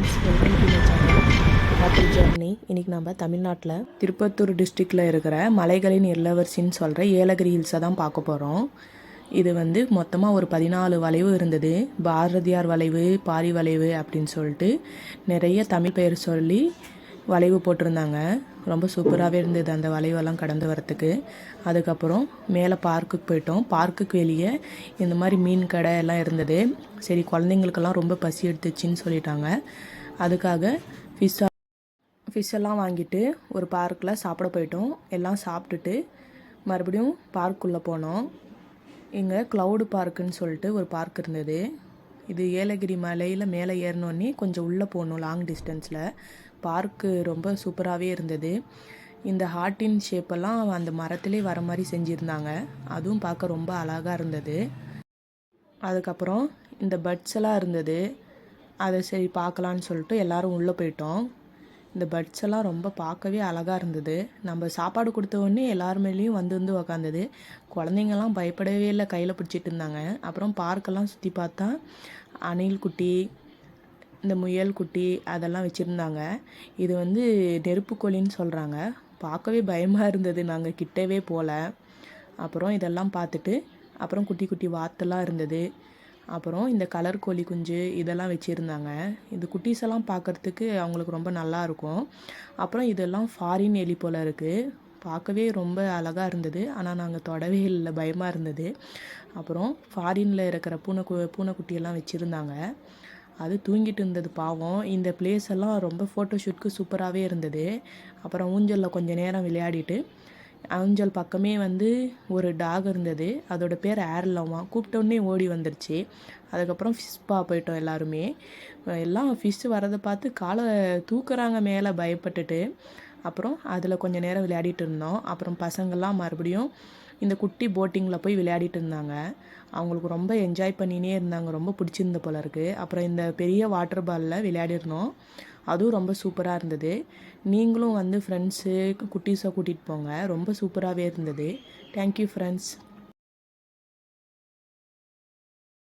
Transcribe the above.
Friends, welcome to my channel water journey. இன்றைக்கி நம்ம தமிழ்நாட்டில் திருப்பத்தூர் டிஸ்ட்ரிக்டில் இருக்கிற மலைகளின் இளவரசின்னு சொல்கிற ஏலகிரி ஹில்ஸை தான் பார்க்க போகிறோம். இது மொத்தமாக ஒரு 14 வளைவு இருந்தது. பாரதியார் வளைவு, பாரி வளைவு அப்படின்னு சொல்லிட்டு நிறைய தமிழ் பெயர் சொல்லி வளைவு போட்டிருந்தாங்க. ரொம்ப சூப்பராகவே இருந்தது அந்த வளைவெல்லாம் கடந்து வரத்துக்கு. அதுக்கப்புறம் மேலே பார்க்குக்கு போயிட்டோம். பார்க்குக்கு வெளியே இந்த மாதிரி மீன் கடை எல்லாம் இருந்தது. சரி, குழந்தைங்களுக்கெல்லாம் ரொம்ப பசி எடுத்துச்சின்னு சொல்லிட்டாங்க. அதுக்காக ஃபிஷ்ஷெல்லாம் வாங்கிட்டு ஒரு பார்க்கில் சாப்பிட போயிட்டோம். எல்லாம் சாப்பிட்டுட்டு மறுபடியும் பார்க்குள்ளே போனோம். இங்கே க்ளவுடு பார்க்குன்னு சொல்லிட்டு ஒரு பார்க் இருந்தது. இது ஏலகிரி மலையில் மேலே ஏறினோன்னே கொஞ்சம் உள்ளே போகணும், லாங் டிஸ்டன்ஸில். பார்க்கு ரொம்ப சூப்பராகவே இருந்தது. இந்த ஹார்ட்டின் ஷேப்பெல்லாம் அந்த மரத்திலே வர மாதிரி செஞ்சுருந்தாங்க. அதுவும் பார்க்க ரொம்ப அழகாக இருந்தது. அதுக்கப்புறம் இந்த பட்ஸ் எல்லாம் இருந்தது. அதை சரி பார்க்கலான்னு சொல்லிட்டு எல்லோரும் உள்ளே போயிட்டோம். இந்த பட்ஸ் எல்லாம் ரொம்ப பார்க்கவே அழகாக இருந்தது. நம்ம சாப்பாடு கொடுத்த உடனே எல்லாருமேலேயும் வந்து உக்காந்தது. குழந்தைங்கள்லாம் பயப்படவே இல்லை, கையில் பிடிச்சிட்டு இருந்தாங்க. அப்புறம் பார்க்கெல்லாம் சுற்றி பார்த்தா அணில் குட்டி, இந்த முயல் குட்டி அதெல்லாம் வச்சுருந்தாங்க. இது நெருப்புக்கோழின்னு சொல்கிறாங்க. பார்க்கவே பயமாக இருந்தது, நாங்கள் கிட்டவே போகல. அப்புறம் இதெல்லாம் பார்த்துட்டு அப்புறம் குட்டி குட்டி வாத்தெல்லாம் இருந்தது. அப்புறம் இந்த கலர் கோழி குஞ்சு இதெல்லாம் வச்சுருந்தாங்க. இந்த குட்டீஸெல்லாம் பார்க்குறதுக்கு அவங்களுக்கு ரொம்ப நல்லாயிருக்கும். அப்புறம் இதெல்லாம் ஃபாரின் எலி போல் இருக்குது. பார்க்கவே ரொம்ப அழகாக இருந்தது. ஆனால் நாங்கள் தொடவே இல்லை, பயமாக இருந்தது. அப்புறம் ஃபாரினில் இருக்கிற பூனைக்குட்டியெல்லாம் வச்சுருந்தாங்க. அது தூங்கிட்டு இருந்தது பாவம். இந்த பிளேஸ் எல்லாம் ரொம்ப ஃபோட்டோஷூட்க்கு சூப்பராகவே இருந்தது. அப்புறம் ஊஞ்சலில் கொஞ்சம் நேரம் விளையாடிட்டு ஊஞ்சல் பக்கமே ஒரு டாக் இருந்தது. அதோட பேர் ஏர்லவா. கூப்பிட்டோன்னே ஓடி வந்துருச்சு. அதுக்கப்புறம் ஃபிஷ்பா போயிட்டோம் எல்லாருமே. எல்லாம் ஃபிஷ் வரதை பார்த்து காலை தூக்குறாங்க மேலே பயப்பட்டுட்டு. அப்புறம் அதில் கொஞ்சம் நேரம் விளையாடிட்டு இருந்தோம். அப்புறம் பசங்கள்லாம் மறுபடியும் இந்த குட்டி போட்டிங்கில் போய் விளையாடிட்டு இருந்தாங்க. அவங்களுக்கு ரொம்ப என்ஜாய் பண்ணினே இருந்தாங்க, ரொம்ப பிடிச்சிருந்த போல இருக்குது. அப்புறம் இந்த பெரிய வாட்டர் பாலில் விளையாடிருந்தோம். அதுவும் ரொம்ப சூப்பராக இருந்தது. நீங்களும் ஃப்ரெண்ட்ஸு குட்டீஸை கூட்டிகிட்டு போங்க, ரொம்ப சூப்பராகவே இருந்தது. Thank you friends.